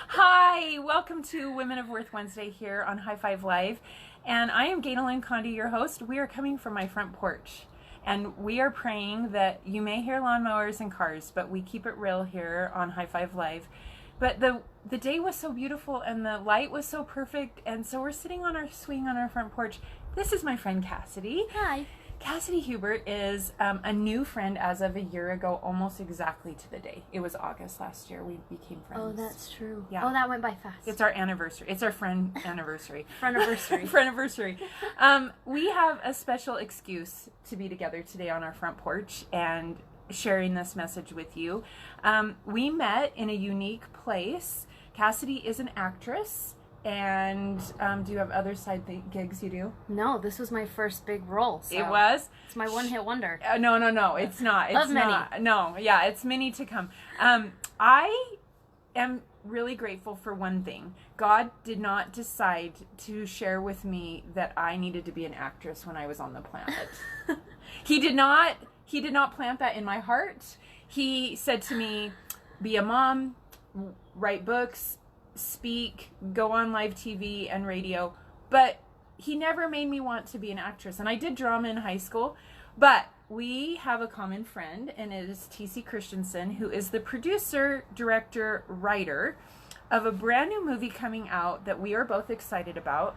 Hi, welcome to Women of Worth Wednesday here on High Five Live. And I am GANEL-LYN, your host. We are coming from my front porch. And we are praying that you may hear lawnmowers and cars, but we keep it real here on High Five Live. But the day was so beautiful and the light was so perfect. And so we're sitting on our swing on our front porch. This is my friend Cassidy. Hi. Cassidy Hubert is a new friend as of a year ago, almost exactly to the day. It was August last year we became friends. Oh, that's true. Yeah. Oh, that went by fast. It's our anniversary. It's our friend anniversary. Friendiversary. Friendiversary. We have a special excuse to be together today on our front porch and sharing this message with you. We met in a unique place. Cassidy is an actress. And do you have other side gigs you do? No, this was my first big role. So it was? It's my one-hit wonder. No, it's not. It's of many. Not. No, yeah, it's many to come. I am really grateful for one thing. God did not decide to share with me that I needed to be an actress when I was on the planet. He did not plant that in my heart. He said to me, be a mom, write books, speak, go on live TV and radio, but he never made me want to be an actress. And I did drama in high school, but we have a common friend, and it is TC Christensen, who is the producer, director, writer of a brand new movie coming out that we are both excited about,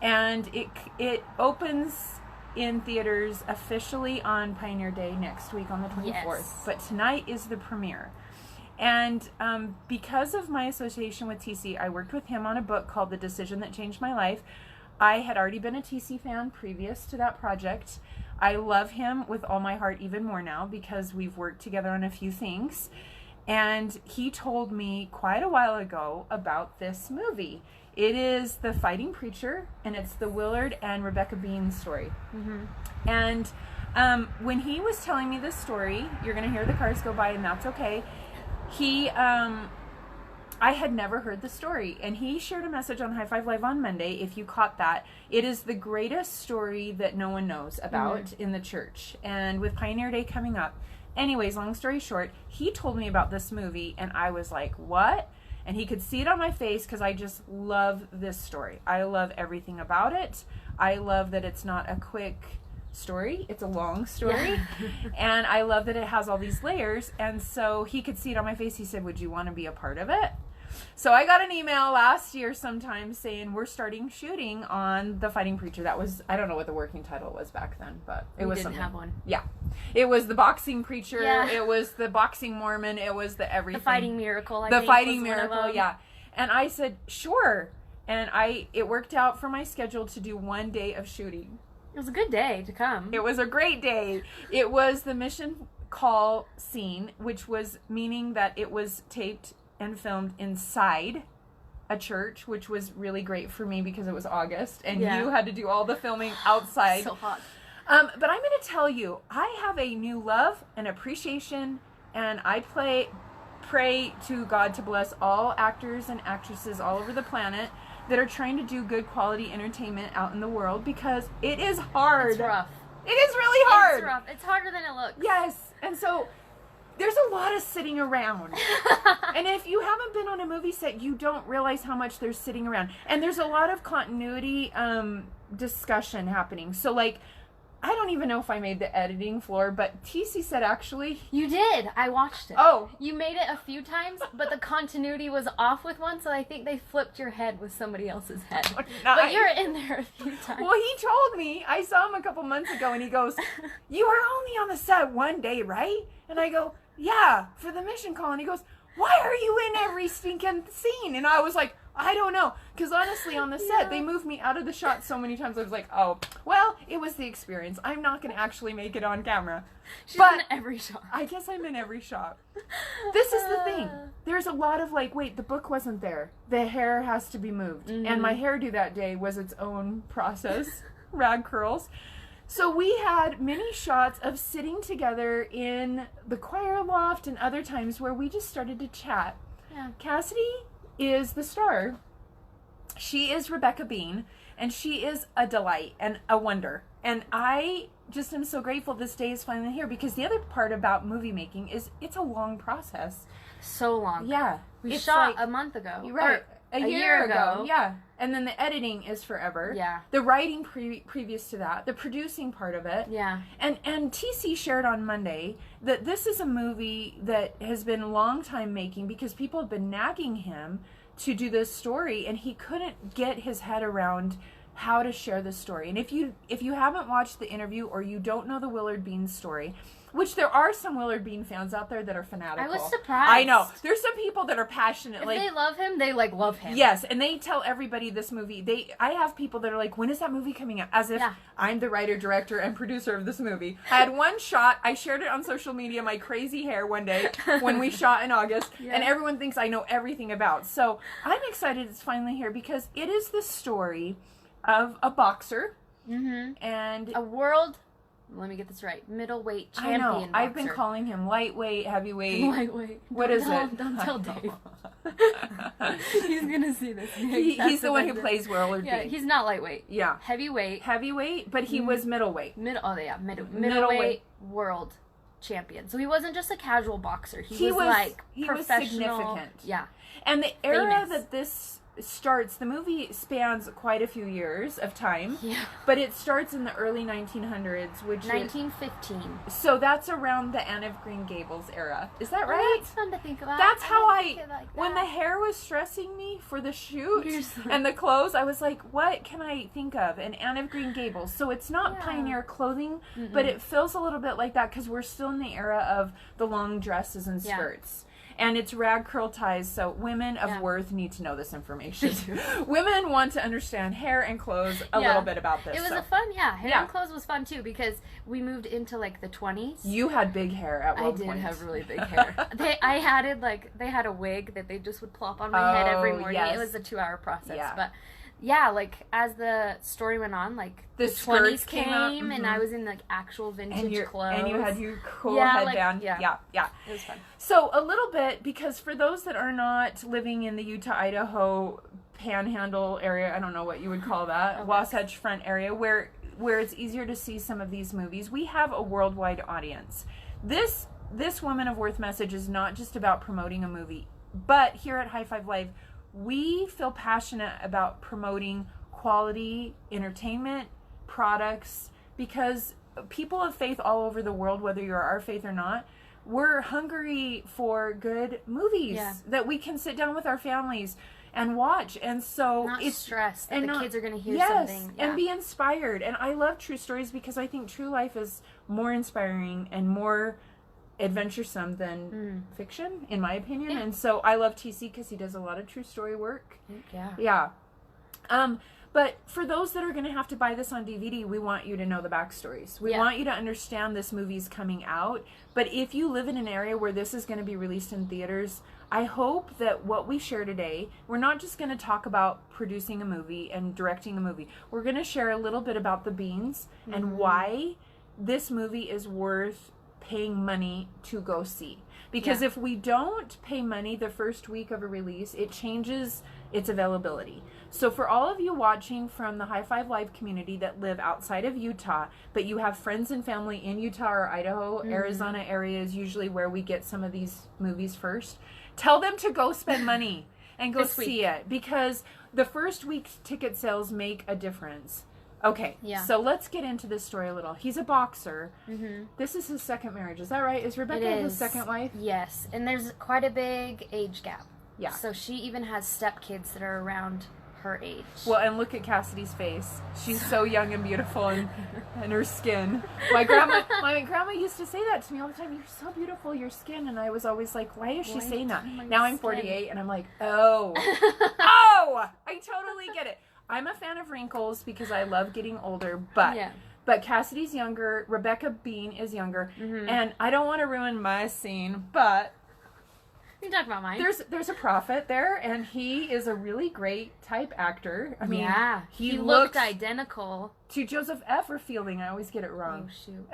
and it opens in theaters officially on Pioneer Day next week on the 24th. Yes. But tonight is the premiere. And because of my association with TC, I worked with him on a book called The Decision That Changed My Life. I had already been a TC fan previous to that project. I love him with all my heart even more now because we've worked together on a few things. And he told me quite a while ago about this movie. It is The Fighting Preacher, and it's the Willard and Rebecca Bean story. Mm-hmm. And when he was telling me this story, you're going to hear the cars go by, and that's okay. I had never heard the story, and he shared a message on High Five Live on Monday, if you caught that. It is the greatest story that no one knows about in the church, and with Pioneer Day coming up. Anyways, long story short, he told me about this movie, and I was like, what? And he could see it on my face because I just love this story. I love everything about it. I love that it's not a quick story, it's a long story. Yeah. And I love that it has all these layers, and so he could see it on my face. He said, would you want to be a part of it? So I got an email last year sometime saying we're starting shooting on The Fighting Preacher. That was, I don't know what the working title was back then, but it was something. Didn't have one. Yeah, it was The Boxing Preacher. Yeah. It was The Boxing Mormon. It was the everything. The Fighting Miracle. The Fighting Miracle. Yeah. And I said sure, and it worked out for my schedule to do one day of shooting. It was a good day to come. It was a great day. It was the mission call scene, which was meaning that it was taped and filmed inside a church, which was really great for me because it was August, and you had to do all the filming outside. So hot. But I'm going to tell you, I have a new love and appreciation, and I pray to God to bless all actors and actresses all over the planet that are trying to do good quality entertainment out in the world, because it is hard. It's rough. It is really hard. It's rough. It's harder than it looks. Yes. And so there's a lot of sitting around. And if you haven't been on a movie set, you don't realize how much there's sitting around. And there's a lot of continuity discussion happening. So, like, I don't even know if I made the editing floor, but TC said actually... You did. I watched it. Oh. You made it a few times, but the continuity was off with one, so I think they flipped your head with somebody else's head. Nice. But you're in there a few times. Well, he told me, I saw him a couple months ago, and he goes, you were only on the set one day, right? And I go, yeah, for the mission call. And he goes, why are you in every stinking scene? And I was like, I don't know. Because honestly, on the set, they moved me out of the shot so many times. I was like, oh, well, it was the experience. I'm not going to actually make it on camera. She's in every shot. I guess I'm in every shot. This is the thing. There's a lot of like, wait, the book wasn't there. The hair has to be moved. Mm-hmm. And my hairdo that day was its own process. Rag curls. So we had many shots of sitting together in the choir loft and other times where we just started to chat. Yeah. Cassidy is the star. She is Rebecca Bean, and she is a delight and a wonder. And I just am so grateful this day is finally here, because the other part about movie making is it's a long process. So long. Yeah. We shot a month ago. You're right. A year ago. Yeah. And then the editing is forever. Yeah. The writing previous to that. The producing part of it. Yeah. And TC shared on Monday that this is a movie that has been a long time making because people have been nagging him to do this story, and he couldn't get his head around how to share this story. And if you haven't watched the interview or you don't know the Willard Bean story, which there are some Willard Bean fans out there that are fanatical. I was surprised. I know. There's some people that are passionate. If they love him, they love him. Yes, and they tell everybody this movie. I have people that are like, when is that movie coming out? As if I'm the writer, director, and producer of this movie. I had one shot. I shared it on social media, my crazy hair one day when we shot in August, and everyone thinks I know everything about. So I'm excited it's finally here because it is the story of a boxer and a world. Let me get this right. Middleweight champion. I know. Boxer. I've been calling him lightweight, heavyweight. Lightweight. What is it? Don't tell Dave. He's gonna see this. He's the one who plays Willard Bean. Yeah, he's not lightweight. Yeah. Heavyweight, but he was middleweight. Middleweight world champion. So he wasn't just a casual boxer. He was like professional. Was significant. Yeah. And the era that this starts, the movie spans quite a few years of time. Yeah. But it starts in the early 1900s, which 1915. So that's around the Anne of Green Gables era. Is that right? That's fun to think about. That's how when the hair was stressing me for the shoot and the clothes, I was like, what can I think of? And Anne of Green Gables. So it's not pioneer clothing, but it feels a little bit like that because we're still in the era of the long dresses and skirts. And it's rag curl ties, so women of worth need to know this information. Women want to understand hair and clothes a little bit about this. It was a fun, hair and clothes was fun too because we moved into like the 20s. You had big hair at one point. I did have really big hair. They had a wig that they just would plop on my head every morning. It was a 2-hour process, but. Yeah, like as the story went on, like the 20s came and I was in like actual vintage clothes. And you had your cool headband. Yeah. It was fun. So a little bit, because for those that are not living in the Utah, Idaho panhandle area, I don't know what you would call that, Wasatch Front area, where it's easier to see some of these movies, we have a worldwide audience. This Woman of Worth message is not just about promoting a movie, but here at High Five Live, we feel passionate about promoting quality entertainment products because people of faith all over the world, whether you're our faith or not, we're hungry for good movies that we can sit down with our families and watch. And so not it's stressed that the kids are going to hear something. And be inspired. And I love true stories because I think true life is more inspiring and more adventuresome than fiction, in my opinion. And so I love TC because he does a lot of true story work. But for those that are going to have to buy this on DVD, we want you to know the backstories. We want you to understand this movie's coming out. But if you live in an area where this is going to be released in theaters, I hope that what we share today, we're not just going to talk about producing a movie and directing a movie. We're going to share a little bit about the beans and why this movie is worth paying money to go see. Because if we don't pay money the first week of a release, it changes its availability. So for all of you watching from the High Five Live community that live outside of Utah, but you have friends and family in Utah or Idaho, Arizona areas usually where we get some of these movies first, tell them to go spend money and go see it. Because the first week's ticket sales make a difference. Okay, so let's get into this story a little. He's a boxer. This is his second marriage. Is that right? Is Rebecca his second wife? Yes, and there's quite a big age gap. Yeah. So she even has stepkids that are around her age. Well, and look at Cassidy's face. She's so young and beautiful, and her skin. My grandma used to say that to me all the time. You're so beautiful, your skin. And I was always like, why is she saying that? Now I'm 48, and I'm like, oh, I totally get it. I'm a fan of wrinkles because I love getting older, but Cassidy's younger, Rebecca Bean is younger, and I don't want to ruin my scene, but you talk about mine. There's a prophet there, and he is a really great type actor. I mean, he looked identical to Joseph F. or Fielding. I always get it wrong. Oh shoot.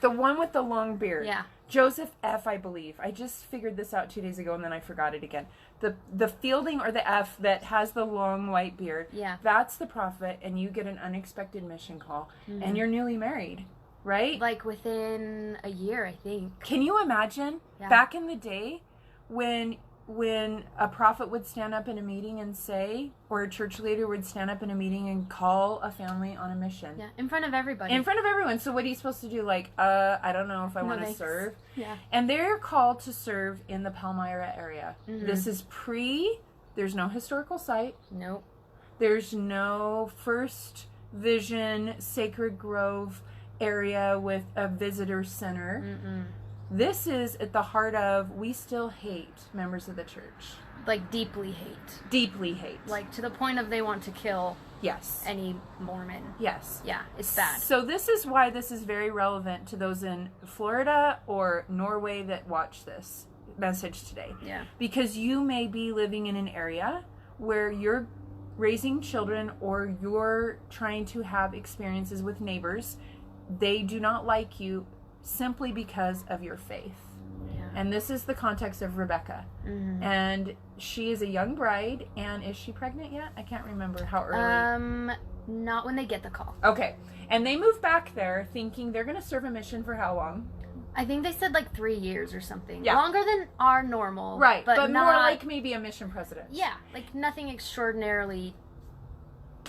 The one with the long beard. Yeah. Joseph F., I believe. I just figured this out 2 days ago, and then I forgot it again. The Fielding or the F that has the long white beard. Yeah. That's the prophet, and you get an unexpected mission call, and you're newly married, right? Like within a year, I think. Can you imagine back in the day when when a prophet would stand up in a meeting and say, or a church leader would stand up in a meeting and call a family on a mission. Yeah, in front of everybody. In front of everyone. So what are you supposed to do? Like, I don't know if I want to serve. Yeah. And they're called to serve in the Palmyra area. Mm-hmm. This is there's no historical site. Nope. There's no First Vision Sacred Grove area with a visitor center. Mm-mm. This is at the heart of, we still hate members of the church. Like, deeply hate. Deeply hate. Like, to the point of they want to kill any Mormon. Yes. Yeah, it's bad. So this is why this is very relevant to those in Florida or Norway that watch this message today. Yeah. Because you may be living in an area where you're raising children or you're trying to have experiences with neighbors. They do not like you simply because of your faith. Yeah. And this is the context of Rebecca. Mm-hmm. And she is a young bride, and is she pregnant yet? I can't remember how early. Not when they get the call. Okay. And they move back there thinking they're going to serve a mission for how long? I think they said like 3 years or something. Yeah. Longer than our normal. Right. But not, more like maybe a mission president. Yeah. Like nothing extraordinarily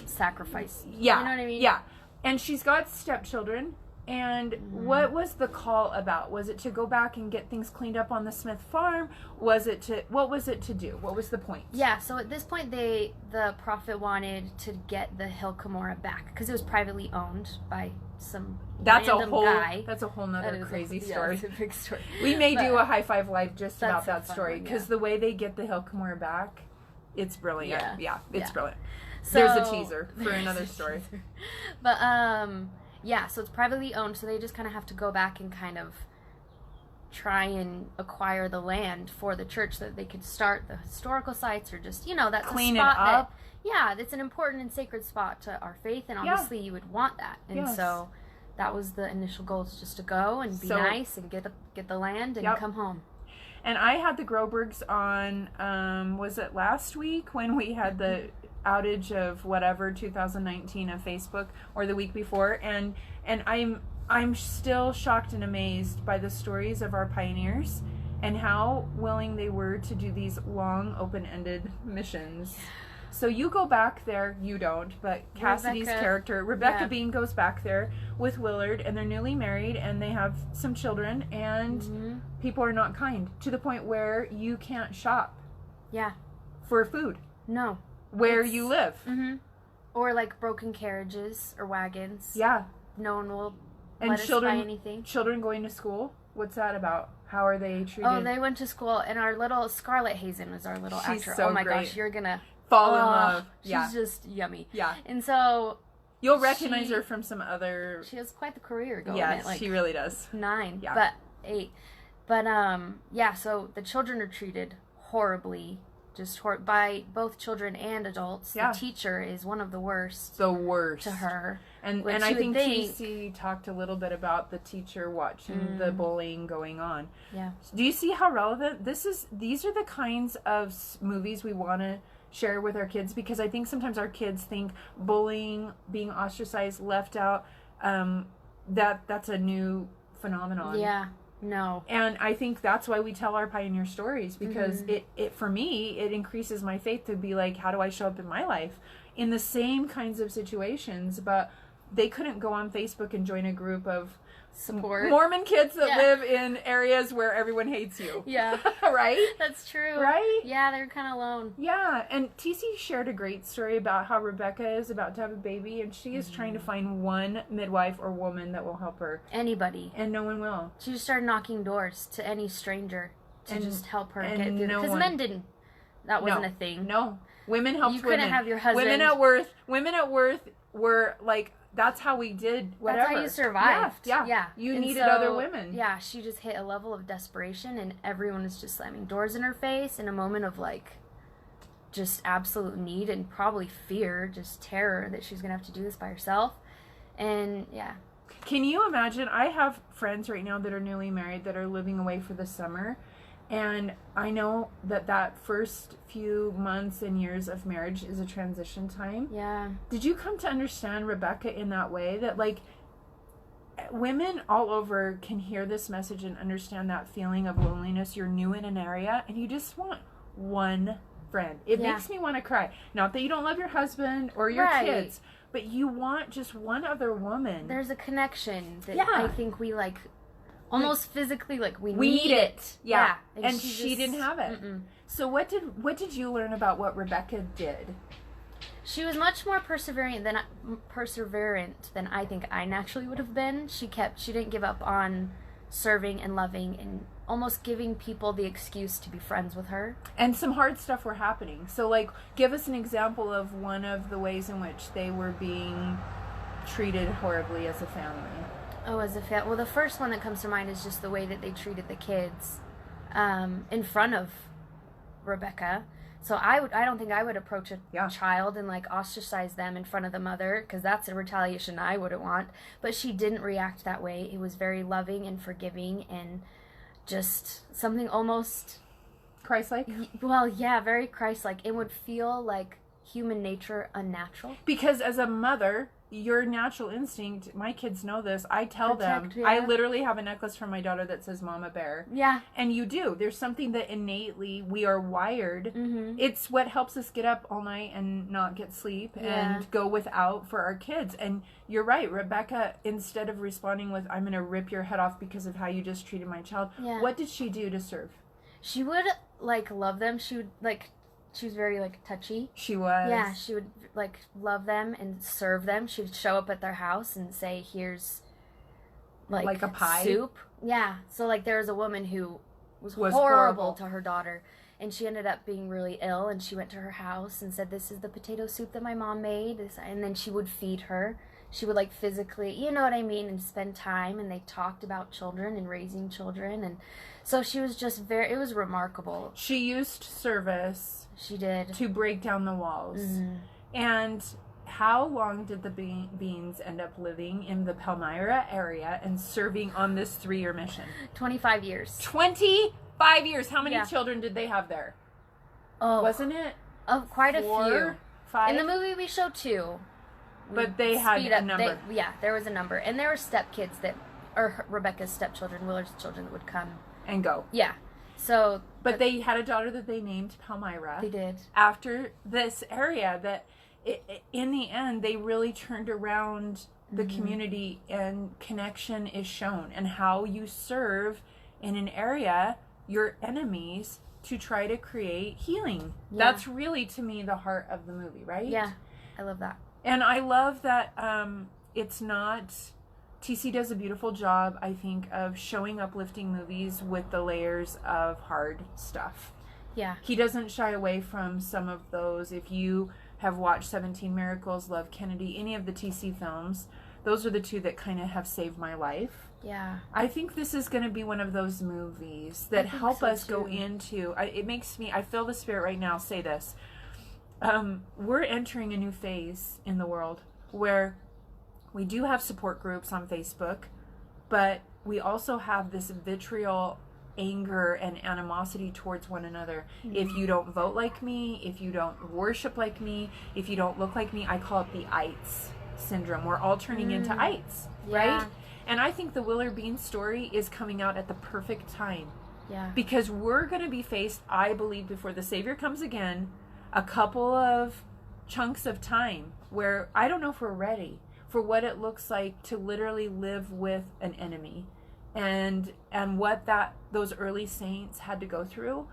sacrifice. Yeah. You know what I mean? Yeah. And she's got stepchildren. And what was the call about? Was it to go back and get things cleaned up on the Smith farm? What was it to do? What was the point? Yeah, so at this point the prophet wanted to get the Hill Cumorah back because it was privately owned by some random guy. That's a whole nother crazy story. Yeah, it's a big story. We may do a High Five Live just about that story because the way they get the Hill Cumorah back, it's brilliant. Yeah, it's brilliant. So, there's a teaser for another story. But yeah, so it's privately owned, so they just kind of have to go back and kind of try and acquire the land for the church so that they could start the historical sites or just, that's clean a spot it up. It's an important and sacred spot to our faith, and obviously you would want that. And so that was the initial goal, is just to go and be nice and get the land and come home. And I had the Grobergs on, was it last week when we had the outage of whatever 2019 of Facebook, or the week before, and I'm still shocked and amazed by the stories of our pioneers and how willing they were to do these long open-ended missions. So you go back there, you don't, but Cassidy's character, Rebecca Bean, goes back there with Willard, and they're newly married, and they have some children, and people are not kind, to the point where you can't shop for food. No. Where you live. Mm-hmm. Or like broken carriages or wagons. Yeah. No one will let us buy anything. Children going to school? What's that about? How are they treated? Oh, they went to school, and our little Scarlett Hazen was our little actress. So oh my great. Gosh, you're gonna fall in love. She's just yummy. Yeah. And so you'll recognize her from some other. She has quite the career going. Yeah, she really does. 9, but 8. But so the children are treated horribly. By both children and adults. The teacher is one of the worst. The worst. To her. And I think TC talked a little bit about the teacher watching the bullying going on. Yeah. Do you see how relevant these are the kinds of movies we want to share with our kids? Because I think sometimes our kids think bullying, being ostracized, left out, that's a new phenomenon. Yeah. No. And I think that's why we tell our pioneer stories, because it for me, it increases my faith to be like, how do I show up in my life in the same kinds of situations? But they couldn't go on Facebook and join a group of support Mormon kids that live in areas where everyone hates you. Yeah. Right? That's true. Right? Yeah, they're kind of alone. Yeah, and TC shared a great story about how Rebecca is about to have a baby, and she is trying to find one midwife or woman that will help her. Anybody. And no one will. She just started knocking doors to any stranger to just help her get through. Because men didn't. That wasn't a thing. No. Women helped women. You couldn't have your husband. Women at Worth were like, that's how we did whatever. That's how you survived. Yeah. You needed other women. Yeah, she just hit a level of desperation, and everyone was just slamming doors in her face in a moment of, like, just absolute need and probably fear, just terror that she's going to have to do this by herself. And, yeah. Can you imagine? I have friends right now that are newly married that are living away for the summer. And I know that first few months and years of marriage is a transition time. Yeah. Did you come to understand Rebecca in that way? That, like, women all over can hear this message and understand that feeling of loneliness. You're new in an area and you just want one friend. It makes me want to cry. Not that you don't love your husband or your kids, but you want just one other woman. There's a connection that I think we like almost physically like we need it. Yeah. And she didn't have it. So what did you learn about what Rebecca did? She was much more perseverant than I think I naturally would have been. She didn't give up on serving and loving and almost giving people the excuse to be friends with her. And some hard stuff were happening. So, like, give us an example of one of the ways in which they were being treated horribly as a family. Oh, as a family. Well, the first one that comes to mind is just the way that they treated the kids in front of Rebecca. So I don't think I would approach a child and like ostracize them in front of the mother, because that's a retaliation I wouldn't want. But she didn't react that way. It was very loving and forgiving and just something almost Christ-like. Well, yeah, very Christ-like. It would feel like human nature unnatural. Because as a mother, your natural instinct, my kids know this, I tell them, I literally have a necklace from my daughter that says Mama Bear. Yeah. And you do. There's something that innately we are wired. It's what helps us get up all night and not get sleep and go without for our kids. And you're right, Rebecca, instead of responding with, I'm going to rip your head off because of how you just treated my child, what did she do to serve? She would, like, love them. She would, like... She was very, like, touchy. She was. Yeah, she would, like, love them and serve them. She would show up at their house and say, here's, like a pie? Soup. Yeah. So, like, there was a woman who was horrible to her daughter. And she ended up being really ill. And she went to her house and said, this is the potato soup that my mom made. And then she would feed her. She would, like, physically, you know what I mean, and spend time. And they talked about children and raising children. And so she was just it was remarkable. She used service. She did. To break down the walls. And how long did the Beans end up living in the Palmyra area and serving on this 3-year mission? 25 years. 25 years! How many children did they have there? Oh. Wasn't it? Quite a 4, few. 5? In the movie we show 2. But they had a number. There was a number. And there were stepkids or Rebecca's stepchildren, Willard's children that would come. And go. Yeah. So, but they had a daughter that they named Palmyra. They did. After this area that, in the end, they really turned around the community, and connection is shown. And how you serve in an area your enemies to try to create healing. Yeah. That's really, to me, the heart of the movie, right? Yeah, I love that. And I love that it's not... TC does a beautiful job, I think, of showing uplifting movies with the layers of hard stuff. Yeah. He doesn't shy away from some of those. If you have watched 17 Miracles, Love Kennedy, any of the TC films, those are the 2 that kind of have saved my life. Yeah. I think this is going to be one of those movies that help us go into... it makes me... I feel the spirit right now say this. We're entering a new phase in the world where... We do have support groups on Facebook, but we also have this vitriol, anger, and animosity towards one another. If you don't vote like me, if you don't worship like me, if you don't look like me, I call it the ites syndrome. We're all turning into ites, right? And I think the Willard Bean story is coming out at the perfect time. Yeah. Because we're going to be faced, I believe, before the Savior comes again, a couple of chunks of time where I don't know if we're ready for what it looks like to literally live with an enemy, and what those early saints had to go through.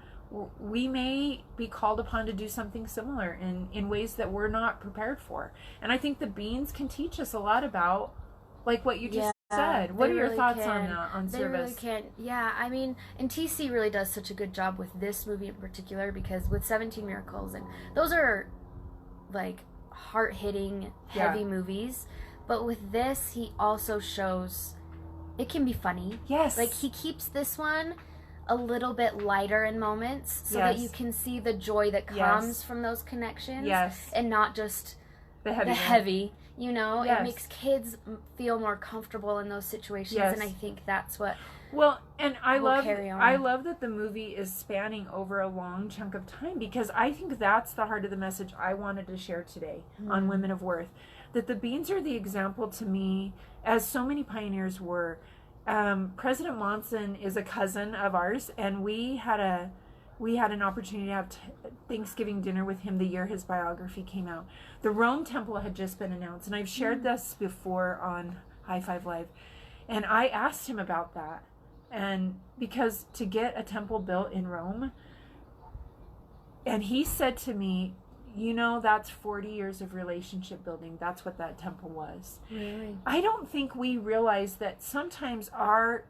We may be called upon to do something similar in ways that we're not prepared for. And I think the Beans can teach us a lot about, like what you just said. What are your thoughts on that, on service? They really can. Yeah, I mean, and TC really does such a good job with this movie in particular, because with 17 Miracles, and those are like heart-hitting, heavy movies. But with this, he also shows it can be funny. Yes. Like, he keeps this one a little bit lighter in moments so that you can see the joy that comes from those connections. Yes. And not just the heavy, you know? It makes kids feel more comfortable in those situations. And I think that's what... Well, and I love that the movie is spanning over a long chunk of time, because I think that's the heart of the message I wanted to share today on Women of Worth. That the Beans are the example to me, as so many pioneers were. President Monson is a cousin of ours, and we had a we had an opportunity to have Thanksgiving dinner with him the year his biography came out. The Rome Temple had just been announced, and I've shared this before on High Five Live. And I asked him about that. And because to get a temple built in Rome, and he said to me, you know, that's 40 years of relationship building. That's what that temple was. Really? I don't think we realize that sometimes our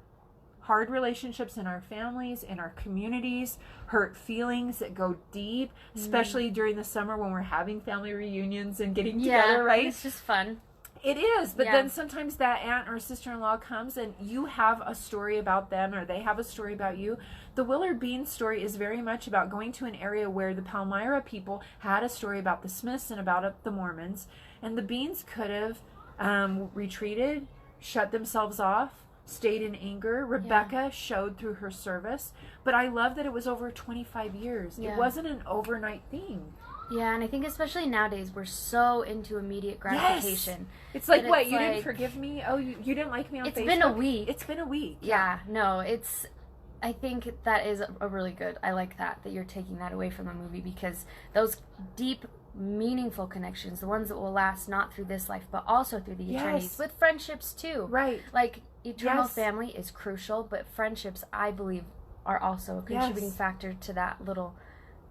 hard relationships in our families, in our communities, hurt feelings that go deep, especially during the summer when we're having family reunions and getting together, right? It's just fun. It is, but then sometimes that aunt or sister-in-law comes and you have a story about them or they have a story about you. The Willard Bean story is very much about going to an area where the Palmyra people had a story about the Smiths and about the Mormons, and the Beans could have retreated, shut themselves off, stayed in anger. Rebecca showed through her service, but I love that it was over 25 years. It wasn't an overnight thing. Yeah, and I think especially nowadays, we're so into immediate gratification. Yes. It's like, what, you didn't forgive me? Oh, you didn't like me on Facebook? It's been a week. It's been a week. Yeah, no, I think that is a really good, I like that you're taking that away from the movie, because those deep, meaningful connections, the ones that will last not through this life, but also through the eternities, with friendships too. Right. Like, eternal family is crucial, but friendships, I believe, are also a contributing factor to that little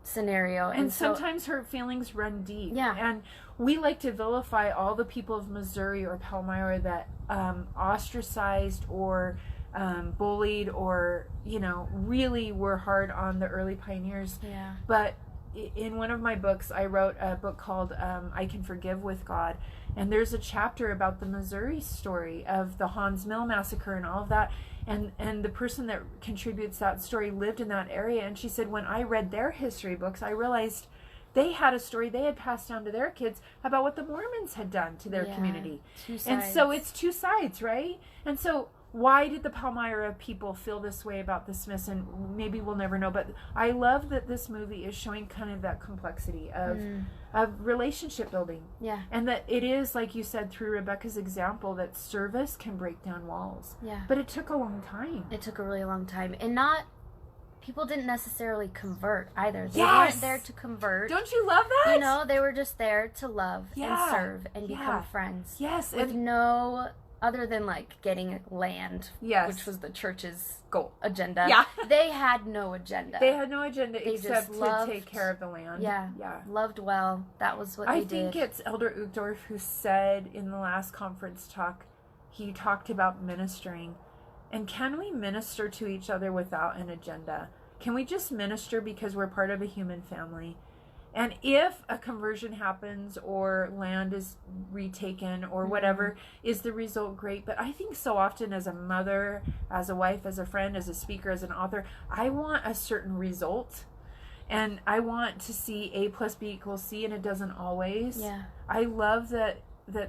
scenario. And sometimes hurt feelings run deep. Yeah. And we like to vilify all the people of Missouri or Palmyra that ostracized or bullied or, you know, really were hard on the early pioneers. Yeah. But in one of my books, I wrote a book called I Can Forgive with God. And there's a chapter about the Missouri story of the Hans Mill massacre and all of that. And the person that contributes that story lived in that area. And she said, when I read their history books, I realized they had a story they had passed down to their kids about what the Mormons had done to their community. And so it's two sides, right? And so why did the Palmyra people feel this way about the Smiths? And maybe we'll never know. But I love that this movie is showing kind of that complexity of relationship building. Yeah. And that it is, like you said, through Rebecca's example, that service can break down walls. Yeah. But it took a long time. It took a really long time. And people didn't necessarily convert either. They weren't there to convert. Don't you love that? You know, they were just there to love and serve and become friends. Yes. With no, other than like getting land, which was the church's goal agenda. Yeah. They had no agenda. They had no agenda except to take care of the land. Yeah. Loved well. That was what they did. I think it's Elder Uchtdorf who said in the last conference talk, he talked about ministering. And can we minister to each other without an agenda? Can we just minister because we're part of a human family? And if a conversion happens or land is retaken or whatever, is the result great? But I think so often as a mother, as a wife, as a friend, as a speaker, as an author, I want a certain result. And I want to see A plus B equals C, and it doesn't always. Yeah. I love that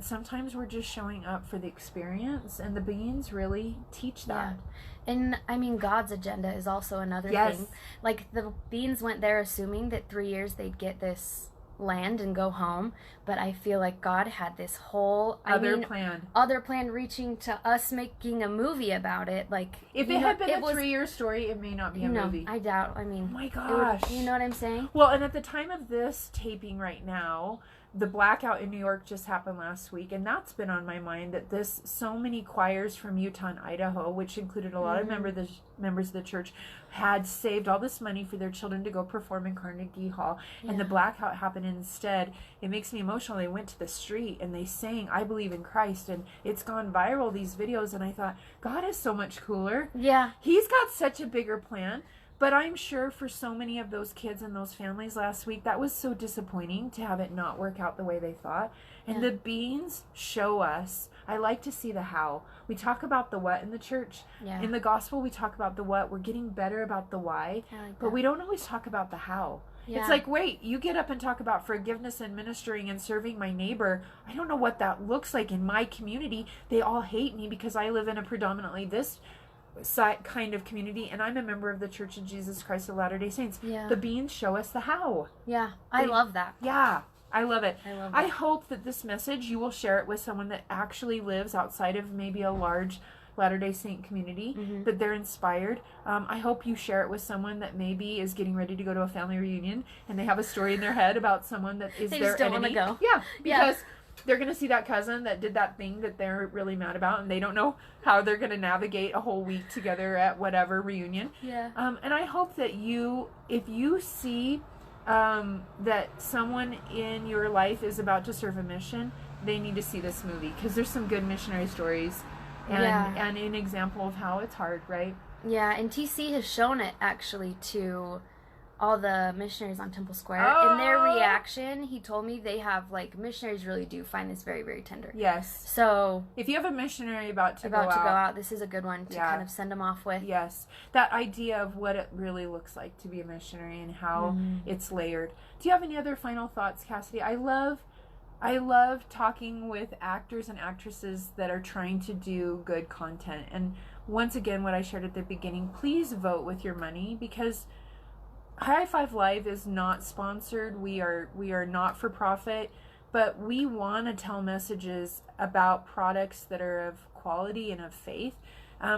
sometimes we're just showing up for the experience, and the Beans really teach that. Yeah. And I mean, God's agenda is also another thing. Like, the Beans went there assuming that 3 years they'd get this land and go home, but I feel like God had this whole other plan reaching to us making a movie about it. Like, if it had been a 3-year story, it may not be a movie. I doubt. I mean, oh my gosh, you know what I'm saying? Well, and at the time of this taping right now, the blackout in New York just happened last week, and that's been on my mind, that so many choirs from Utah and Idaho, which included a lot of members of the church, had saved all this money for their children to go perform in Carnegie Hall, and the blackout happened instead. It makes me emotional. They went to the street and they sang "I Believe in Christ," and it's gone viral, these videos, and I thought, God is so much cooler. Yeah. He's got such a bigger plan. But I'm sure for so many of those kids and those families last week, that was so disappointing to have it not work out the way they thought. And the Beans show us, I like to see the how. We talk about the what in the church. Yeah. In the gospel, we talk about the what. We're getting better about the why. But we don't always talk about the how. Yeah. It's like, wait, you get up and talk about forgiveness and ministering and serving my neighbor. I don't know what that looks like in my community. They all hate me because I live in a predominantly this kind of community, and I'm a member of the Church of Jesus Christ of Latter-day Saints. The Beans show us the how. I love that. I love it. I hope that this message, you will share it with someone that actually lives outside of maybe a large Latter-day Saint community, that they're inspired. I hope you share it with someone that maybe is getting ready to go to a family reunion and they have a story in their head about someone that is their enemy. Go. Yeah, because they're going to see that cousin that did that thing that they're really mad about, and they don't know how they're going to navigate a whole week together at whatever reunion. Yeah. And I hope that if you see that someone in your life is about to serve a mission, they need to see this movie, because there's some good missionary stories and an example of how it's hard, right? Yeah, and TC has shown it actually to all the missionaries on Temple Square. In their reaction, he told me they have, like, missionaries really do find this very, very tender. Yes. So if you have a missionary about to go out, this is a good one to kind of send them off with. Yes. That idea of what it really looks like to be a missionary and how it's layered. Do you have any other final thoughts, Cassidy? I love talking with actors and actresses that are trying to do good content. And once again, what I shared at the beginning, please vote with your money, because High Five Live is not sponsored. We are not for profit, but we want to tell messages about products that are of quality and of faith,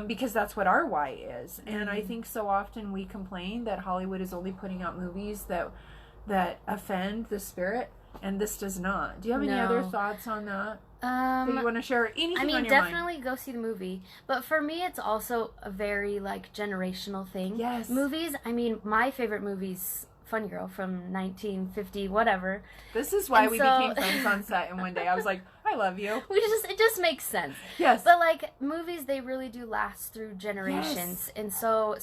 because that's what our why is. And I think so often we complain that Hollywood is only putting out movies that offend the spirit, and this does not. Do you have any other thoughts on that? That you want to share? Anything on your mind? Definitely go see the movie. But for me, it's also a very, like, generational thing. Yes. Movies, my favorite movie's Fun Girl from 1950, whatever. This is why we became friends on set, and one day I was like, I love you. It just makes sense. Yes. But, like, movies, they really do last through generations. Yes. And so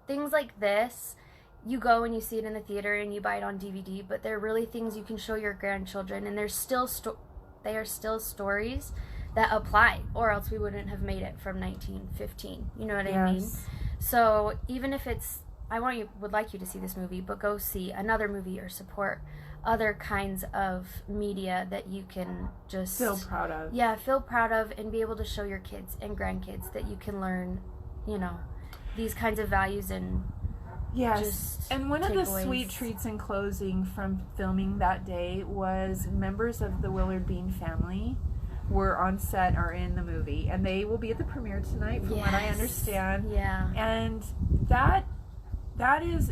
things like this, you go and you see it in the theater and you buy it on DVD, but they're really things you can show your grandchildren, and there's still they are still stories that apply, or else we wouldn't have made it from 1915. You know what I mean? So even if it's, would like you to see this movie, but go see another movie or support other kinds of media that you can just feel proud of. Yeah, feel proud of, and be able to show your kids and grandkids that you can learn, these kinds of values and and one of the sweet treats in closing from filming that day was members of the Willard Bean family were on set, are in the movie, and they will be at the premiere tonight, from what I understand. Yeah. And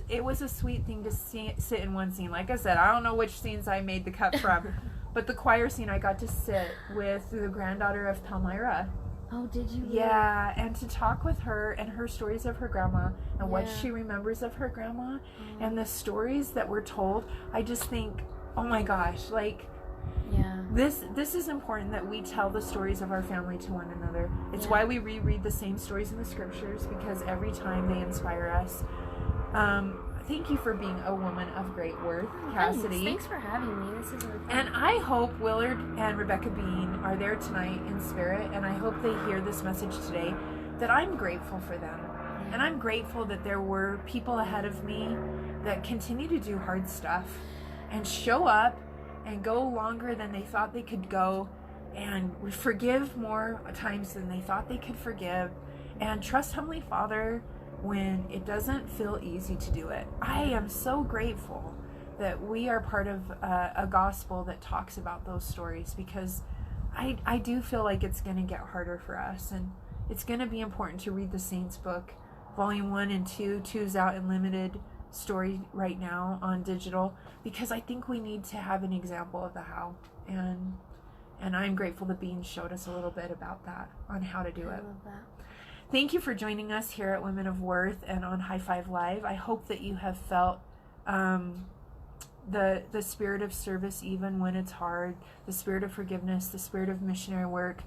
it was a sweet thing to sit in one scene. Like I said, I don't know which scenes I made the cut from, but the choir scene, I got to sit with the granddaughter of Palmyra. Oh, did you? Yeah, and to talk with her and her stories of her grandma and what she remembers of her grandma and the stories that were told. I just think, oh my gosh, like, this is important that we tell the stories of our family to one another. It's why we reread the same stories in the scriptures, because every time they inspire us. Thank you for being a woman of great worth, Cassidy. Thanks for having me. This is really fun. And I hope Willard and Rebecca Bean are there tonight in spirit, and I hope they hear this message today, that I'm grateful for them. And I'm grateful that there were people ahead of me that continue to do hard stuff and show up and go longer than they thought they could go, and forgive more times than they thought they could forgive, and trust Heavenly Father when it doesn't feel easy to do it. I am so grateful that we are part of a gospel that talks about those stories, because I do feel like it's going to get harder for us, and it's going to be important to read the Saints book, volume 1 and 2. 2's out in limited story right now on digital, because I think we need to have an example of the how, and I'm grateful that Bean showed us a little bit about that, on how to do it. I love that. Thank you for joining us here at Women of Worth and on High Five Live. I hope that you have felt the spirit of service even when it's hard, the spirit of forgiveness, the spirit of missionary work.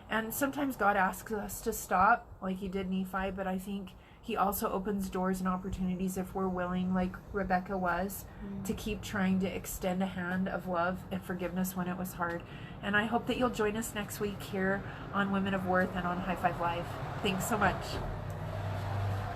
And sometimes God asks us to stop, like he did Nephi, but I think he also opens doors and opportunities if we're willing, like Rebecca was, to keep trying to extend a hand of love and forgiveness when it was hard. And I hope that you'll join us next week here on Women of Worth and on High Five Live. Thanks so much.